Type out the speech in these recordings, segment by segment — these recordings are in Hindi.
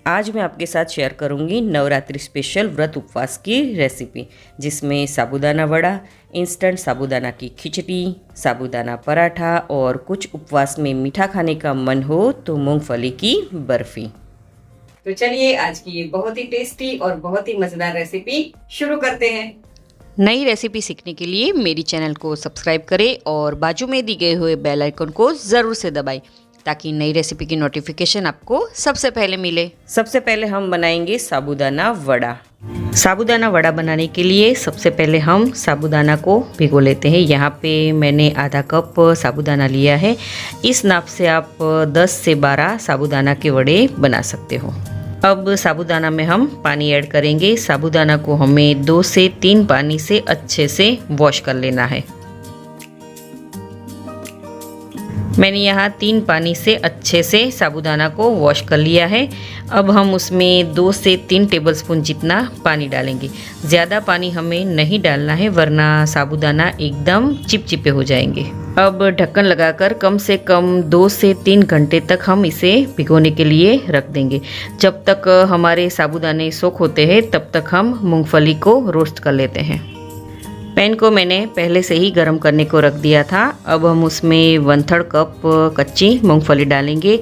आज मैं आपके साथ शेयर करूंगी नवरात्रि स्पेशल व्रत उपवास की रेसिपी, जिसमें साबूदाना वड़ा, इंस्टेंट साबूदाना की खिचड़ी, साबूदाना पराठा और कुछ उपवास में मीठा खाने का मन हो तो मूंगफली की बर्फी। तो चलिए आज की ये बहुत ही टेस्टी और बहुत ही मज़ेदार रेसिपी शुरू करते हैं। नई रेसिपी सीखने के लिए मेरी चैनल को सब्सक्राइब करें और बाजू में दी गए हुए बेल आइकन को ज़रूर से दबाएं ताकि नई रेसिपी की नोटिफिकेशन आपको सबसे पहले मिले। सबसे पहले हम बनाएंगे साबूदाना वड़ा। साबूदाना वड़ा बनाने के लिए सबसे पहले हम साबूदाना को भिगो लेते हैं। यहाँ पे मैंने आधा कप साबूदाना लिया है। इस नाप से आप 10 से 12 साबूदाना के वड़े बना सकते हो। अब साबूदाना में हम पानी ऐड करेंगे। साबूदाना को हमें 2 से 3 पानी से अच्छे से वॉश कर लेना है। मैंने यहाँ 3 पानी से अच्छे से साबूदाना को वॉश कर लिया है। अब हम उसमें 2 से 3 टेबलस्पून जितना पानी डालेंगे। ज़्यादा पानी हमें नहीं डालना है वरना साबूदाना एकदम चिपचिपे हो जाएंगे। अब ढक्कन लगाकर कम से कम 2 से 3 घंटे तक हम इसे भिगोने के लिए रख देंगे। जब तक हमारे साबूदाने सोख होते हैं तब तक हम मूंगफली को रोस्ट कर लेते हैं। पैन को मैंने पहले से ही गर्म करने को रख दिया था। अब हम उसमें 1/3 कप कच्ची मूंगफली डालेंगे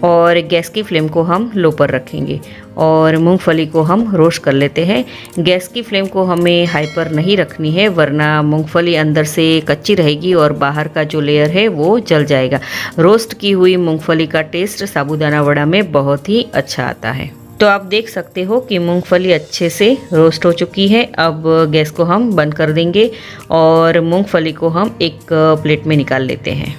और गैस की फ्लेम को हम लो पर रखेंगे और मूंगफली को हम रोस्ट कर लेते हैं। गैस की फ्लेम को हमें हाई पर नहीं रखनी है वरना मूंगफली अंदर से कच्ची रहेगी और बाहर का जो लेयर है वो जल जाएगा। रोस्ट की हुई मूंगफली का टेस्ट साबूदाना वड़ा में बहुत ही अच्छा आता है। तो आप देख सकते हो कि मूंगफली अच्छे से रोस्ट हो चुकी है। अब गैस को हम बंद कर देंगे और मूंगफली को हम एक प्लेट में निकाल लेते हैं।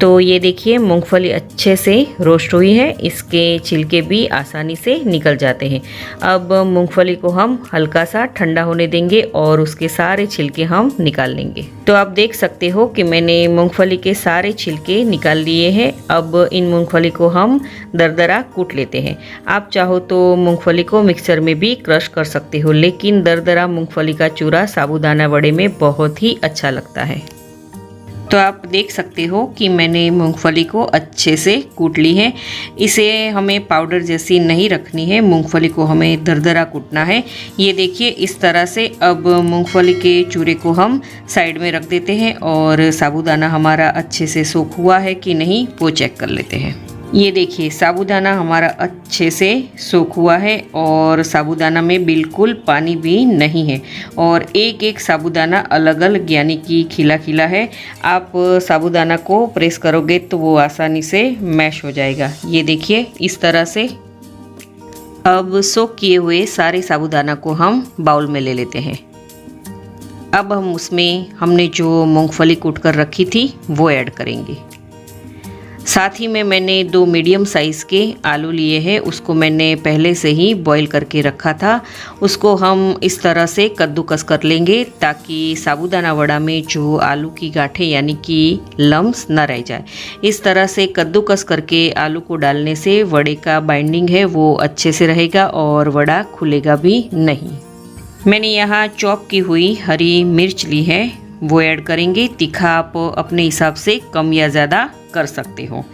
तो ये देखिए मूंगफली अच्छे से रोस्ट हुई है। इसके छिलके भी आसानी से निकल जाते हैं। अब मूंगफली को हम हल्का सा ठंडा होने देंगे और उसके सारे छिलके हम निकाल लेंगे। तो आप देख सकते हो कि मैंने मूंगफली के सारे छिलके निकाल लिए हैं। अब इन मूंगफली को हम दरदरा कूट लेते हैं। आप चाहो तो मूंगफली को मिक्सर में भी क्रश कर सकते हो, लेकिन दरदरा मूंगफली का चूरा साबूदाना वड़े में बहुत ही अच्छा लगता है। तो आप देख सकते हो कि मैंने मूंगफली को अच्छे से कूट ली है। इसे हमें पाउडर जैसी नहीं रखनी है, मूंगफली को हमें दरदरा कूटना है। ये देखिए इस तरह से। अब मूंगफली के चूरे को हम साइड में रख देते हैं और साबूदाना हमारा अच्छे से सोख हुआ है कि नहीं वो चेक कर लेते हैं। ये देखिए साबूदाना हमारा अच्छे से सोख हुआ है और साबूदाना में बिल्कुल पानी भी नहीं है और एक एक साबूदाना अलग अलग यानी कि खिला खिला है। आप साबूदाना को प्रेस करोगे तो वो आसानी से मैश हो जाएगा। ये देखिए इस तरह से। अब सोख किए हुए सारे साबूदाना को हम बाउल में ले लेते हैं। अब हम उसमें हमने जो मूंगफली कूट कर रखी थी वो ऐड करेंगे। साथ ही में मैंने 2 मीडियम साइज़ के आलू लिए हैं। उसको मैंने पहले से ही बॉईल करके रखा था। उसको हम इस तरह से कद्दूकस कर लेंगे ताकि साबूदाना वड़ा में जो आलू की गांठें यानी कि लम्स न रह जाए। इस तरह से कद्दूकस करके आलू को डालने से वड़े का बाइंडिंग है वो अच्छे से रहेगा और वड़ा खुलेगा भी नहीं। मैंने यहाँ चॉप की हुई हरी मिर्च ली है, वो ऐड करेंगे। तीखा आप अपने हिसाब से कम या ज़्यादा कर सकते हो।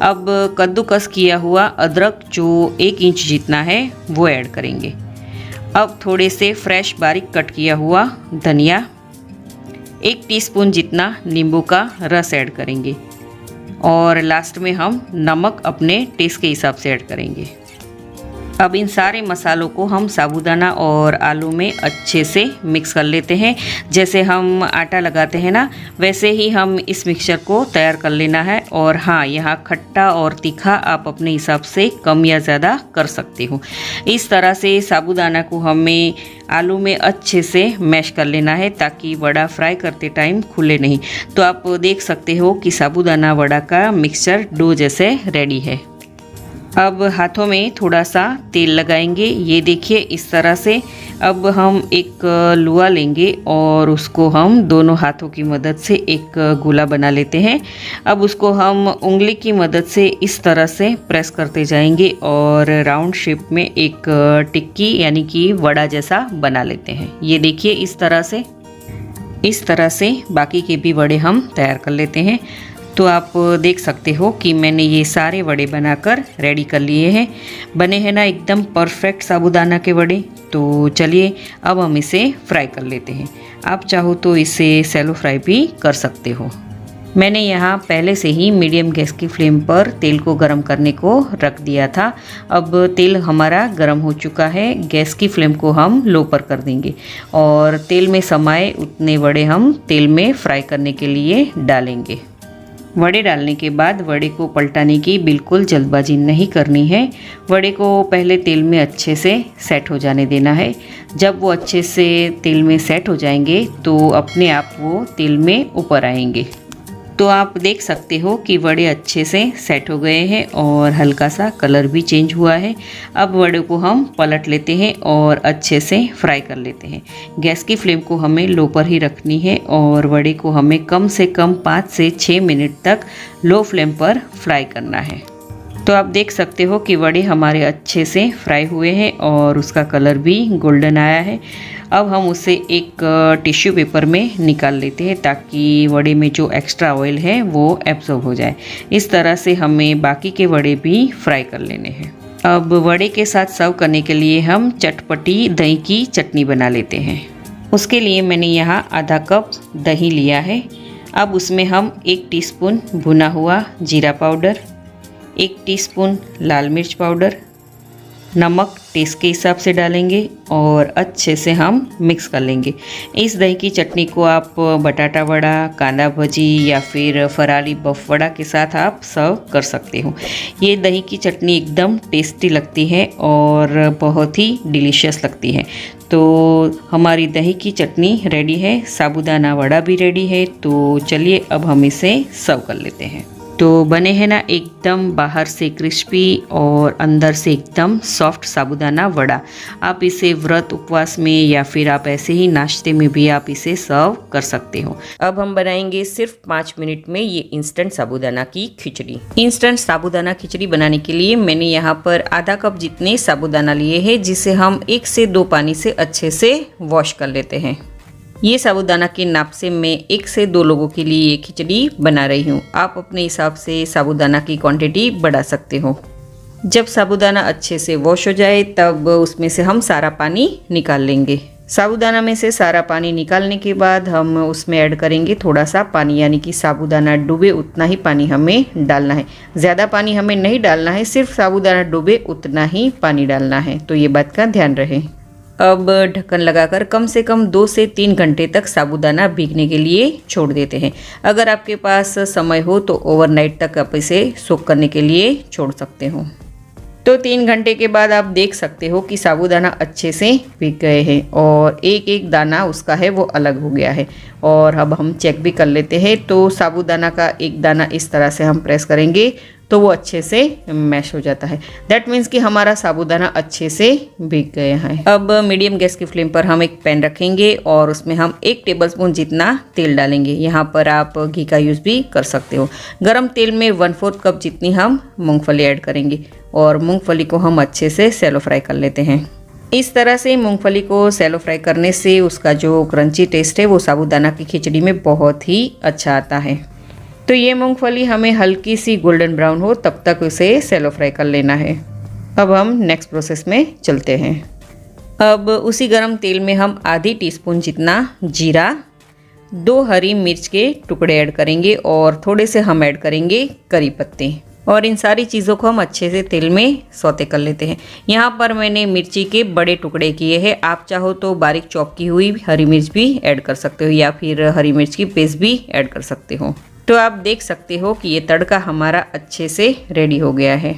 अब कद्दूकस किया हुआ अदरक जो 1 इंच जितना है वो ऐड करेंगे। अब थोड़े से फ्रेश बारीक कट किया हुआ धनिया, 1 टीस्पून जितना नींबू का रस ऐड करेंगे और लास्ट में हम नमक अपने टेस्ट के हिसाब से ऐड करेंगे। अब इन सारे मसालों को हम साबूदाना और आलू में अच्छे से मिक्स कर लेते हैं। जैसे हम आटा लगाते हैं ना, वैसे ही हम इस मिक्सचर को तैयार कर लेना है। और हाँ, यहाँ खट्टा और तीखा आप अपने हिसाब से कम या ज़्यादा कर सकते हो। इस तरह से साबूदाना को हमें आलू में अच्छे से मैश कर लेना है ताकि वड़ा फ्राई करते टाइम खुले नहीं। तो आप देख सकते हो कि साबूदाना वड़ा का मिक्सचर डो जैसे रेडी है। अब हाथों में थोड़ा सा तेल लगाएंगे। ये देखिए इस तरह से। अब हम एक लुआ लेंगे और उसको हम दोनों हाथों की मदद से एक गोला बना लेते हैं। अब उसको हम उंगली की मदद से इस तरह से प्रेस करते जाएंगे और राउंड शेप में एक टिक्की यानी कि वड़ा जैसा बना लेते हैं। ये देखिए इस तरह से। इस तरह से बाकी के भी वड़े हम तैयार कर लेते हैं। तो आप देख सकते हो कि मैंने ये सारे वड़े बनाकर रेडी कर लिए हैं। बने हैं ना एकदम परफेक्ट साबूदाना के वड़े। तो चलिए अब हम इसे फ्राई कर लेते हैं। आप चाहो तो इसे सैलो फ्राई भी कर सकते हो। मैंने यहाँ पहले से ही मीडियम गैस की फ्लेम पर तेल को गरम करने को रख दिया था। अब तेल हमारा गरम हो चुका है। गैस की फ्लेम को हम लो पर कर देंगे और तेल में समाये उतने वड़े हम तेल में फ्राई करने के लिए डालेंगे। वड़े डालने के बाद वड़े को पलटाने की बिल्कुल जल्दबाजी नहीं करनी है। वड़े को पहले तेल में अच्छे से सेट हो जाने देना है। जब वो अच्छे से तेल में सेट हो जाएंगे तो अपने आप वो तेल में ऊपर आएंगे। तो आप देख सकते हो कि वड़े अच्छे से सेट हो गए हैं और हल्का सा कलर भी चेंज हुआ है। अब वड़े को हम पलट लेते हैं और अच्छे से फ्राई कर लेते हैं। गैस की फ्लेम को हमें लो पर ही रखनी है और वड़े को हमें कम से कम 5 से 6 मिनट तक लो फ्लेम पर फ्राई करना है। तो आप देख सकते हो कि वड़े हमारे अच्छे से फ्राई हुए हैं और उसका कलर भी गोल्डन आया है। अब हम उसे एक टिश्यू पेपर में निकाल लेते हैं ताकि वड़े में जो एक्स्ट्रा ऑयल है वो एब्जॉर्ब हो जाए। इस तरह से हमें बाकी के वड़े भी फ्राई कर लेने हैं। अब वड़े के साथ सर्व करने के लिए हम चटपटी दही की चटनी बना लेते हैं। उसके लिए मैंने यहाँ आधा कप दही लिया है। अब उसमें हम 1 टीस्पून भुना हुआ जीरा पाउडर, 1 टीस्पून लाल मिर्च पाउडर, नमक टेस्ट के हिसाब से डालेंगे और अच्छे से हम मिक्स कर लेंगे। इस दही की चटनी को आप बटाटा वड़ा, कांदा भजी या फिर फराली बफ वड़ा के साथ आप सर्व कर सकते हो। ये दही की चटनी एकदम टेस्टी लगती है और बहुत ही डिलीशियस लगती है। तो हमारी दही की चटनी रेडी है, साबूदाना वड़ा भी रेडी है। तो चलिए अब हम इसे सर्व कर लेते हैं। तो बने हैं ना एकदम बाहर से क्रिस्पी और अंदर से एकदम सॉफ्ट साबूदाना वड़ा। आप इसे व्रत उपवास में या फिर आप ऐसे ही नाश्ते में भी आप इसे सर्व कर सकते हो। अब हम बनाएंगे सिर्फ 5 मिनट में ये इंस्टेंट साबूदाना की खिचड़ी। इंस्टेंट साबूदाना खिचड़ी बनाने के लिए मैंने यहाँ पर आधा कप जितने साबूदाना लिए हैं, जिसे हम 1 से 2 पानी से अच्छे से वॉश कर लेते हैं। ये साबूदाना के नाप से मैं 1 से 2 लोगों के लिए ये खिचड़ी बना रही हूँ। आप अपने हिसाब से साबूदाना की क्वांटिटी बढ़ा सकते हो। जब साबूदाना अच्छे से वॉश हो जाए तब उसमें से हम सारा पानी निकाल लेंगे। साबूदाना में से सारा पानी निकालने के बाद हम उसमें ऐड करेंगे थोड़ा सा पानी, यानी कि साबूदाना डूबे उतना ही पानी हमें डालना है। ज़्यादा पानी हमें नहीं डालना है, सिर्फ साबूदाना डूबे उतना ही पानी डालना है। तो ये बात का ध्यान रहे। अब ढक्कन लगाकर कम से कम 2 से 3 घंटे तक साबूदाना भीगने के लिए छोड़ देते हैं। अगर आपके पास समय हो तो ओवरनाइट तक आप इसे सोक करने के लिए छोड़ सकते हो। तो 3 घंटे के बाद आप देख सकते हो कि साबूदाना अच्छे से भीग गए हैं और एक एक दाना उसका है वो अलग हो गया है। और अब हम चेक भी कर लेते हैं। तो साबूदाना का एक दाना इस तरह से हम प्रेस करेंगे तो वो अच्छे से मैश हो जाता है। दैट मीन्स कि हमारा साबूदाना अच्छे से भीग गया है। अब मीडियम गैस की फ्लेम पर हम एक पैन रखेंगे और उसमें हम 1 टेबलस्पून जितना तेल डालेंगे। यहाँ पर आप घी का यूज़ भी कर सकते हो। गरम तेल में 1/4 कप जितनी हम मूंगफली ऐड करेंगे और मूंगफली को हम अच्छे से सैलो फ्राई कर लेते हैं। इस तरह से मूंगफली को सैलो फ्राई करने से उसका जो क्रंची टेस्ट है वो साबूदाना की खिचड़ी में बहुत ही अच्छा आता है। तो ये मूंगफली हमें हल्की सी गोल्डन ब्राउन हो तब तक उसे सैलो फ्राई कर लेना है। अब हम नेक्स्ट प्रोसेस में चलते हैं। अब उसी गरम तेल में हम आधी टीस्पून जितना जीरा, 2 हरी मिर्च के टुकड़े ऐड करेंगे और थोड़े से हम ऐड करेंगे करी पत्ते और इन सारी चीज़ों को हम अच्छे से तेल में सौते कर लेते हैं। यहाँ पर मैंने मिर्ची के बड़े टुकड़े किए हैं। आप चाहो तो बारीक चॉप की हुई हरी मिर्च भी ऐड कर सकते हो या फिर हरी मिर्च की पेस्ट भी ऐड कर सकते हो। तो आप देख सकते हो कि ये तड़का हमारा अच्छे से रेडी हो गया है।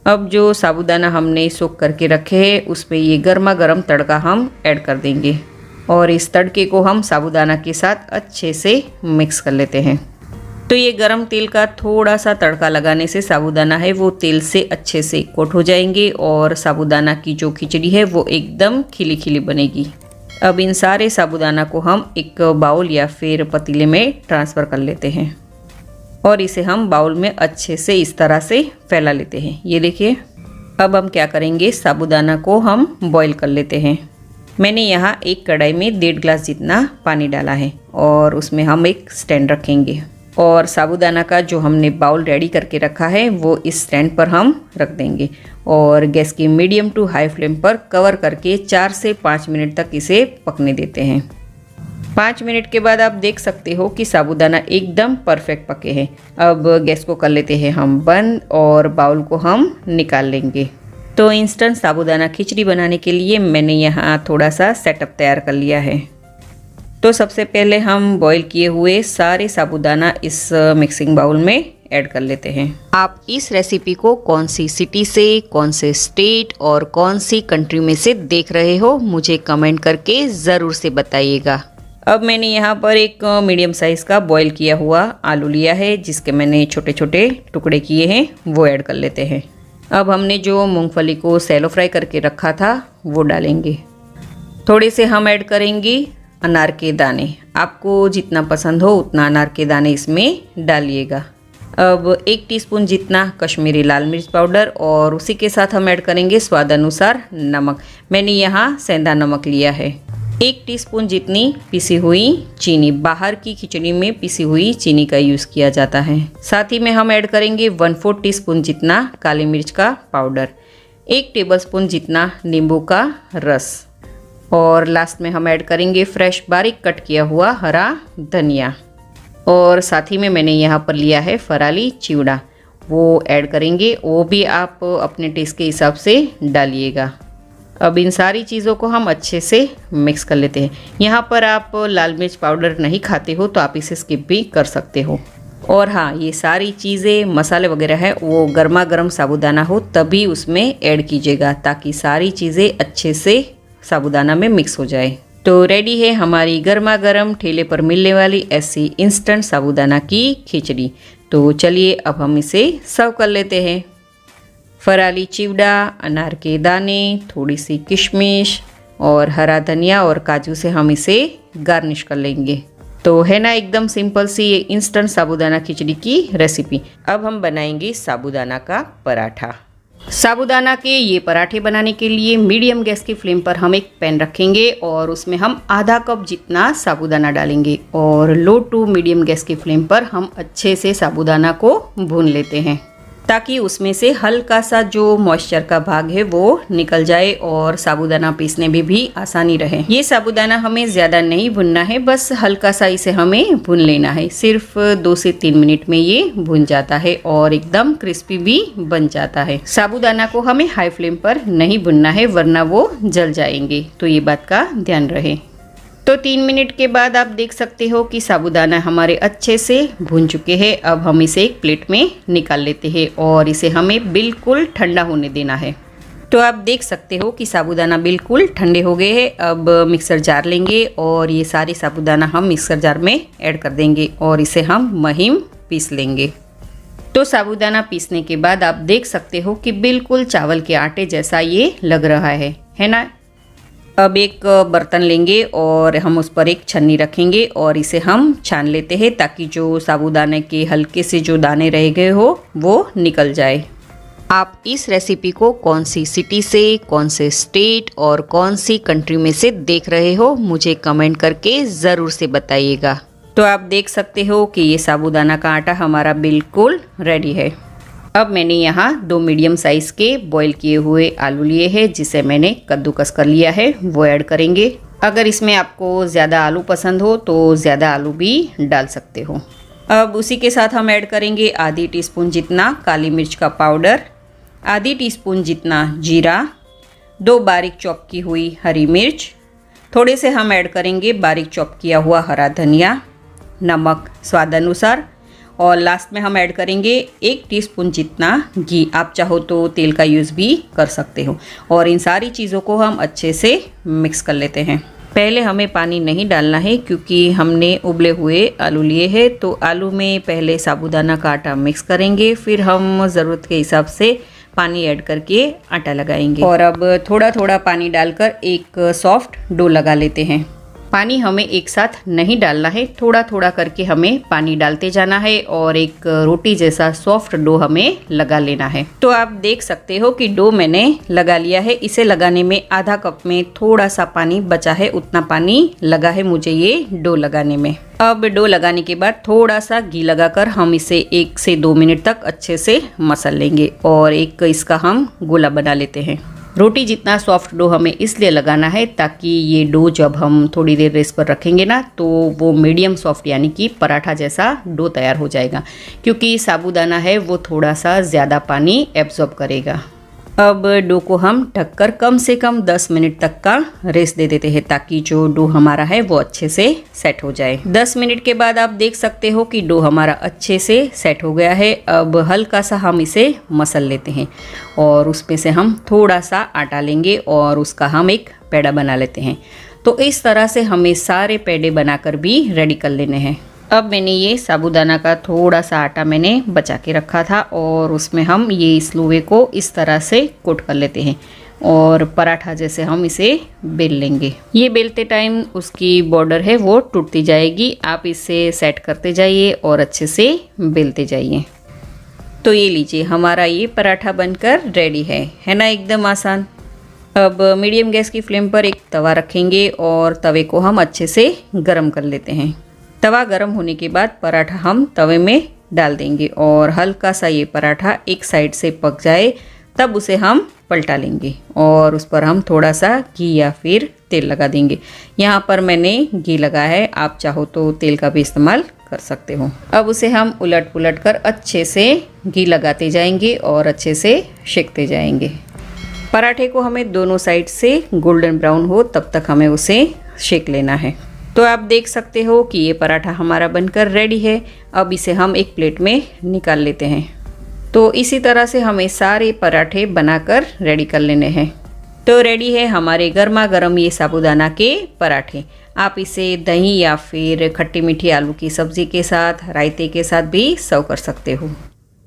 अब जो साबूदाना हमने सोक करके रखे हैं उसमें ये गर्मा गर्म तड़का हम ऐड कर देंगे और इस तड़के को हम साबूदाना के साथ अच्छे से मिक्स कर लेते हैं। तो ये गरम तेल का थोड़ा सा तड़का लगाने से साबूदाना है वो तेल से अच्छे से कोट हो जाएंगे और साबूदाना की जो खिचड़ी है वो एकदम खिली खिली बनेगी। अब इन सारे साबूदाना को हम एक बाउल या फिर पतीले में ट्रांसफ़र कर लेते हैं और इसे हम बाउल में अच्छे से इस तरह से फैला लेते हैं। ये देखिए, अब हम क्या करेंगे, साबूदाना को हम बॉईल कर लेते हैं। मैंने यहाँ एक कढ़ाई में 1.5 ग्लास जितना पानी डाला है और उसमें हम एक स्टैंड रखेंगे। और साबूदाना का जो हमने बाउल रेडी करके रखा है वो इस स्टैंड पर हम रख देंगे और गैस की मीडियम टू हाई फ्लेम पर कवर करके 4 से 5 मिनट तक इसे पकने देते हैं। 5 मिनट के बाद आप देख सकते हो कि साबूदाना एकदम परफेक्ट पके हैं। अब गैस को कर लेते हैं हम बंद और बाउल को हम निकाल लेंगे। तो इंस्टेंट साबूदाना खिचड़ी बनाने के लिए मैंने यहाँ थोड़ा सा सेटअप तैयार कर लिया है। तो सबसे पहले हम बॉईल किए हुए सारे साबूदाना इस मिक्सिंग बाउल में ऐड कर लेते हैं। आप इस रेसिपी को कौन सी सिटी से, कौन से स्टेट और कौन सी कंट्री में से देख रहे हो, मुझे कमेंट करके ज़रूर से बताइएगा। अब मैंने यहाँ पर एक मीडियम साइज़ का बॉईल किया हुआ आलू लिया है, जिसके मैंने छोटे छोटे टुकड़े किए हैं, वो ऐड कर लेते हैं। अब हमने जो मूंगफली को सैलो फ्राई करके रखा था वो डालेंगे। थोड़े से हम ऐड करेंगे अनार के दाने। आपको जितना पसंद हो उतना अनार के दाने इसमें डालिएगा। अब 1 टीस्पून जितना कश्मीरी लाल मिर्च पाउडर और उसी के साथ हम ऐड करेंगे स्वाद अनुसार नमक। मैंने यहाँ सेंधा नमक लिया है। 1 टीस्पून जितनी पिसी हुई चीनी, बाहर की खिचड़ी में पिसी हुई चीनी का यूज़ किया जाता है। साथ ही में हम ऐड करेंगे 1/4 टीस्पून जितना काली मिर्च का पाउडर, 1 टेबलस्पून जितना नींबू का रस और लास्ट में हम ऐड करेंगे फ्रेश बारीक कट किया हुआ हरा धनिया। और साथ ही में मैंने यहाँ पर लिया है फराली चिवड़ा, वो ऐड करेंगे। वो भी आप अपने टेस्ट के हिसाब से डालिएगा। अब इन सारी चीज़ों को हम अच्छे से मिक्स कर लेते हैं। यहाँ पर आप लाल मिर्च पाउडर नहीं खाते हो तो आप इसे स्किप भी कर सकते हो। और हाँ, ये सारी चीज़ें मसाले वगैरह है वो गर्मा गर्म साबूदाना हो तभी उसमें ऐड कीजिएगा, ताकि सारी चीज़ें अच्छे से साबूदाना में मिक्स हो जाए। तो रेडी है हमारी गर्मा गर्म ठेले पर मिलने वाली ऐसी इंस्टेंट साबूदाना की खिचड़ी। तो चलिए अब हम इसे सर्व कर लेते हैं। फराली चिवड़ा, अनार के दाने, थोड़ी सी किशमिश और हरा धनिया और काजू से हम इसे गार्निश कर लेंगे। तो है ना एकदम सिंपल सी ये इंस्टेंट साबूदाना खिचड़ी की रेसिपी। अब हम बनाएंगे साबूदाना का पराठा। साबूदाना के ये पराठे बनाने के लिए मीडियम गैस की फ्लेम पर हम एक पैन रखेंगे और उसमें हम आधा कप जितना साबूदाना डालेंगे और लो टू मीडियम गैस की फ्लेम पर हम अच्छे से साबूदाना को भून लेते हैं, ताकि उसमें से हल्का सा जो मॉइस्चर का भाग है वो निकल जाए और साबूदाना पीसने में भी आसानी रहे। ये साबूदाना हमें ज़्यादा नहीं भुनना है, बस हल्का सा इसे हमें भून लेना है। सिर्फ 2 से 3 मिनट में ये भुन जाता है और एकदम क्रिस्पी भी बन जाता है। साबूदाना को हमें हाई फ्लेम पर नहीं भुनना है, वरना वो जल जाएंगे, तो ये बात का ध्यान रहे। तो 3 मिनट के बाद आप देख सकते हो कि साबूदाना हमारे अच्छे से भून चुके हैं। अब हम इसे एक प्लेट में निकाल लेते हैं और इसे हमें बिल्कुल ठंडा होने देना है। तो आप देख सकते हो कि साबूदाना बिल्कुल ठंडे हो गए हैं। अब मिक्सर जार लेंगे और ये सारी साबूदाना हम मिक्सर जार में ऐड कर देंगे और इसे हम महीन पीस लेंगे। तो साबूदाना पीसने के बाद आप देख सकते हो कि बिल्कुल चावल के आटे जैसा ये लग रहा है ना। अब एक बर्तन लेंगे और हम उस पर एक छन्नी रखेंगे और इसे हम छान लेते हैं, ताकि जो साबूदाने के हल्के से जो दाने रह गए हो वो निकल जाए। आप इस रेसिपी को कौन सी सिटी से, कौन से स्टेट और कौन सी कंट्री में से देख रहे हो, मुझे कमेंट करके ज़रूर से बताइएगा। तो आप देख सकते हो कि ये साबूदाना का आटा हमारा बिल्कुल रेडी है। अब मैंने यहाँ 2 मीडियम साइज़ के बॉईल किए हुए आलू लिए हैं, जिसे मैंने कद्दूकस कर लिया है, वो ऐड करेंगे। अगर इसमें आपको ज़्यादा आलू पसंद हो तो ज़्यादा आलू भी डाल सकते हो। अब उसी के साथ हम ऐड करेंगे आधी टीस्पून जितना काली मिर्च का पाउडर, आधी टीस्पून जितना जीरा, 2 बारीक चॉप की हुई हरी मिर्च, थोड़े से हम ऐड करेंगे बारीक चॉप किया हुआ हरा धनिया, नमक स्वाद अनुसार और लास्ट में हम ऐड करेंगे 1 टीस्पून जितना घी। आप चाहो तो तेल का यूज़ भी कर सकते हो और इन सारी चीज़ों को हम अच्छे से मिक्स कर लेते हैं। पहले हमें पानी नहीं डालना है क्योंकि हमने उबले हुए आलू लिए हैं, तो आलू में पहले साबूदाना का आटा मिक्स करेंगे, फिर हम ज़रूरत के हिसाब से पानी ऐड करके आटा लगाएंगे। और अब थोड़ा थोड़ा पानी डालकर एक सॉफ्ट डो लगा लेते हैं। पानी हमें एक साथ नहीं डालना है, थोड़ा थोड़ा करके हमें पानी डालते जाना है और एक रोटी जैसा सॉफ्ट डो हमें लगा लेना है। तो आप देख सकते हो कि डो मैंने लगा लिया है। इसे लगाने में आधा कप में थोड़ा सा पानी बचा है, उतना पानी लगा है मुझे ये डो लगाने में। अब डो लगाने के बाद थोड़ा सा घी लगाकर हम इसे 1 से 2 मिनट तक अच्छे से मसल लेंगे और एक इसका हम गोला बना लेते हैं। रोटी जितना सॉफ्ट डो हमें इसलिए लगाना है ताकि ये डो जब हम थोड़ी देर रेस्ट पर रखेंगे ना तो वो मीडियम सॉफ्ट यानी कि पराठा जैसा डो तैयार हो जाएगा, क्योंकि साबूदाना है वो थोड़ा सा ज़्यादा पानी एब्जॉर्ब करेगा। अब डो को हम ढककर कम से कम 10 मिनट तक का रेस्ट दे देते हैं ताकि जो डो हमारा है वो अच्छे से सेट हो जाए। 10 मिनट के बाद आप देख सकते हो कि डो हमारा अच्छे से सेट हो गया है। अब हल्का सा हम इसे मसल लेते हैं और उसमें से हम थोड़ा सा आटा लेंगे और उसका हम एक पेड़ा बना लेते हैं। तो इस तरह से हमें सारे पेड़े बनाकर भी रेडी कर लेने हैं। अब मैंने ये साबूदाना का थोड़ा सा आटा मैंने बचा के रखा था और उसमें हम ये इस लोहे को इस तरह से कोट कर लेते हैं और पराठा जैसे हम इसे बेल लेंगे। ये बेलते टाइम उसकी बॉर्डर है वो टूटती जाएगी, आप इसे सेट करते जाइए और अच्छे से बेलते जाइए। तो ये लीजिए हमारा ये पराठा बनकर रेडी है ना, एकदम आसान। अब मीडियम गैस की फ्लेम पर एक तवा रखेंगे और तवे को हम अच्छे से गर्म कर लेते हैं। तवा गर्म होने के बाद पराठा हम तवे में डाल देंगे और हल्का सा ये पराठा एक साइड से पक जाए तब उसे हम पलटा लेंगे और उस पर हम थोड़ा सा घी या फिर तेल लगा देंगे। यहाँ पर मैंने घी लगा है, आप चाहो तो तेल का भी इस्तेमाल कर सकते हो। अब उसे हम उलट पुलट कर अच्छे से घी लगाते जाएंगे और अच्छे से सेकते जाएंगे। पराठे को हमें दोनों साइड से गोल्डन ब्राउन हो तब तक हमें उसे सेक लेना है। तो आप देख सकते हो कि ये पराठा हमारा बनकर रेडी है। अब इसे हम एक प्लेट में निकाल लेते हैं। तो इसी तरह से हमें सारे पराठे बनाकर रेडी कर लेने हैं। तो रेडी है हमारे गर्मा गर्म ये साबूदाना के पराठे। आप इसे दही या फिर खट्टी मीठी आलू की सब्ज़ी के साथ, रायते के साथ भी सर्व कर सकते हो।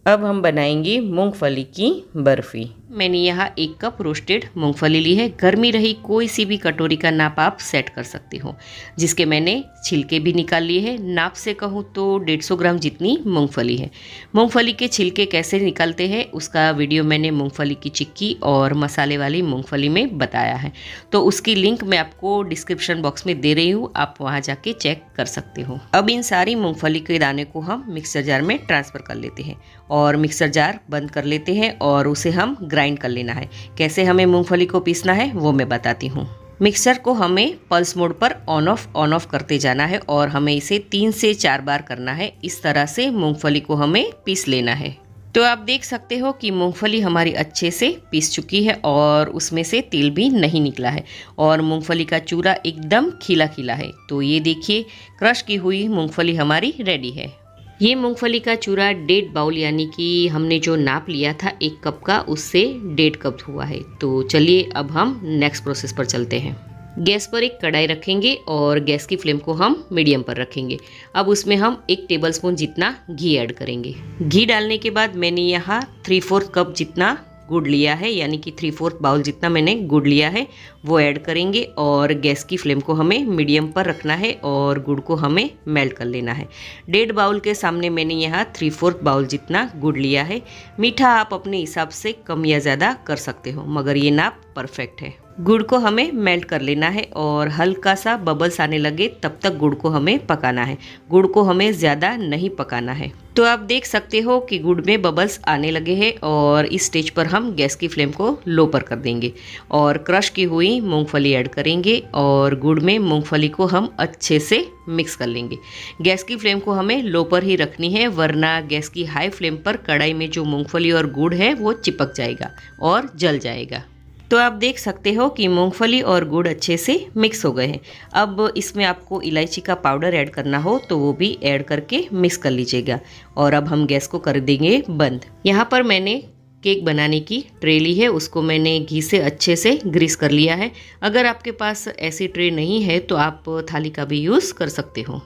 अब हम बनाएंगे मूंगफली की बर्फ़ी। मैंने यहाँ 1 कप रोस्टेड मूंगफली ली है। गर्मी रही कोई सी भी कटोरी का नाप आप सेट कर सकते हो, जिसके मैंने छिलके भी निकाल लिए हैं। नाप से कहूँ तो 150 ग्राम जितनी मूंगफली है। मूंगफली के छिलके कैसे निकालते हैं उसका वीडियो मैंने मूंगफली की चिक्की और मसाले वाली मूंगफली में बताया है, तो उसकी लिंक मैं आपको डिस्क्रिप्शन बॉक्स में दे रही हूँ, आप वहाँ जाके चेक कर सकते हो। अब इन सारी मूंगफली के दाने को हम मिक्सर जार में ट्रांसफ़र कर लेते हैं और मिक्सर जार बंद कर लेते हैं और उसे हम ग्राइंड कर लेना है। कैसे हमें मूंगफली को पीसना है वो मैं बताती हूँ। मिक्सर को हमें पल्स मोड पर ऑन ऑफ करते जाना है और हमें इसे 3 से 4 बार करना है। इस तरह से मूंगफली को हमें पीस लेना है। तो आप देख सकते हो कि मूंगफली हमारी अच्छे से पीस चुकी है और उसमें से तेल भी नहीं निकला है और मूंगफली का चूरा एकदम खिला खिला है। तो ये देखिए क्रश की हुई मूंगफली हमारी रेडी है। ये मूंगफली का चूरा 1.5 बाउल यानी कि हमने जो नाप लिया था 1 कप का, उससे 1.5 कप हुआ है। तो चलिए अब हम नेक्स्ट प्रोसेस पर चलते हैं। गैस पर एक कढ़ाई रखेंगे और गैस की फ्लेम को हम मीडियम पर रखेंगे। अब उसमें हम 1 टेबलस्पून जितना घी ऐड करेंगे। घी डालने के बाद मैंने यहाँ 3/4 कप जितना गुड़ लिया है, यानी कि 3/4 बाउल जितना मैंने गुड़ लिया है वो ऐड करेंगे और गैस की फ्लेम को हमें मीडियम पर रखना है और गुड़ को हमें मेल्ट कर लेना है। 1.5 बाउल के सामने मैंने यहाँ 3/4 बाउल जितना गुड़ लिया है। मीठा आप अपने हिसाब से कम या ज़्यादा कर सकते हो, मगर ये नाप परफेक्ट है। गुड़ को हमें मेल्ट कर लेना है और हल्का सा बबल्स आने लगे तब तक गुड़ को हमें पकाना है। गुड़ को हमें ज़्यादा नहीं पकाना है। तो आप देख सकते हो कि गुड़ में बबल्स आने लगे हैं और इस स्टेज पर हम गैस की फ्लेम को लो पर कर देंगे और क्रश की हुई मूंगफली ऐड करेंगे और गुड़ में मूंगफली को हम अच्छे से मिक्स कर लेंगे। गैस की फ्लेम को हमें लो पर ही रखनी है, वरना गैस की हाई फ्लेम पर कढ़ाई में जो मूंगफली और गुड़ है वो चिपक जाएगा और जल जाएगा। तो आप देख सकते हो कि मूंगफली और गुड़ अच्छे से मिक्स हो गए हैं। अब इसमें आपको इलायची का पाउडर ऐड करना हो तो वो भी ऐड करके मिक्स कर लीजिएगा और अब हम गैस को कर देंगे बंद। यहाँ पर मैंने केक बनाने की ट्रे ली है, उसको मैंने घी से अच्छे से ग्रीस कर लिया है। अगर आपके पास ऐसी ट्रे नहीं है तो आप थाली का भी यूज़ कर सकते हो।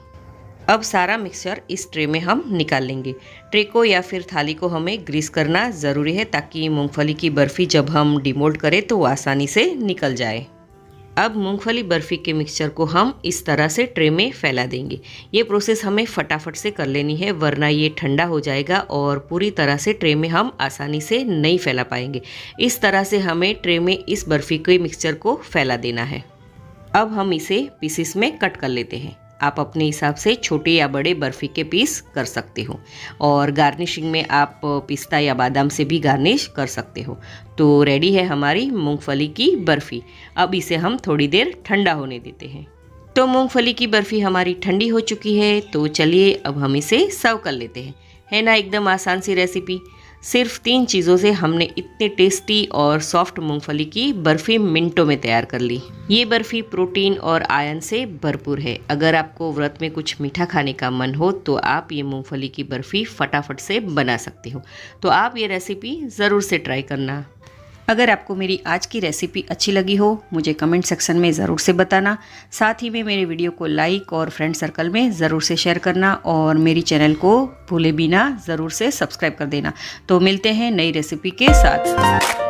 अब सारा मिक्सचर इस ट्रे में हम निकाल लेंगे। ट्रे को या फिर थाली को हमें ग्रीस करना ज़रूरी है ताकि मूंगफली की बर्फ़ी जब हम डिमोल्ड करें तो वो आसानी से निकल जाए। अब मूंगफली बर्फ़ी के मिक्सचर को हम इस तरह से ट्रे में फैला देंगे। ये प्रोसेस हमें फटाफट से कर लेनी है, वरना ये ठंडा हो जाएगा और पूरी तरह से ट्रे में हम आसानी से नहीं फैला पाएंगे। इस तरह से हमें ट्रे में इस बर्फ़ी के मिक्सचर को फैला देना है। अब हम इसे पीसेस में कट कर लेते हैं। आप अपने हिसाब से छोटे या बड़े बर्फ़ी के पीस कर सकते हो और गार्निशिंग में आप पिस्ता या बादाम से भी गार्निश कर सकते हो। तो रेडी है हमारी मूंगफली की बर्फ़ी। अब इसे हम थोड़ी देर ठंडा होने देते हैं। तो मूंगफली की बर्फ़ी हमारी ठंडी हो चुकी है, तो चलिए अब हम इसे सर्व कर लेते हैं। है ना एकदम आसान सी रेसिपी। सिर्फ 3 चीज़ों से हमने इतने टेस्टी और सॉफ्ट मूंगफली की बर्फ़ी मिनटों में तैयार कर ली। ये बर्फ़ी प्रोटीन और आयरन से भरपूर है। अगर आपको व्रत में कुछ मीठा खाने का मन हो तो आप ये मूंगफली की बर्फ़ी फटाफट से बना सकते हो। तो आप ये रेसिपी ज़रूर से ट्राई करना। अगर आपको मेरी आज की रेसिपी अच्छी लगी हो, मुझे कमेंट सेक्शन में ज़रूर से बताना। साथ ही में मेरे वीडियो को लाइक और फ्रेंड सर्कल में ज़रूर से शेयर करना और मेरी चैनल को भूले बिना ज़रूर से सब्सक्राइब कर देना। तो मिलते हैं नई रेसिपी के साथ।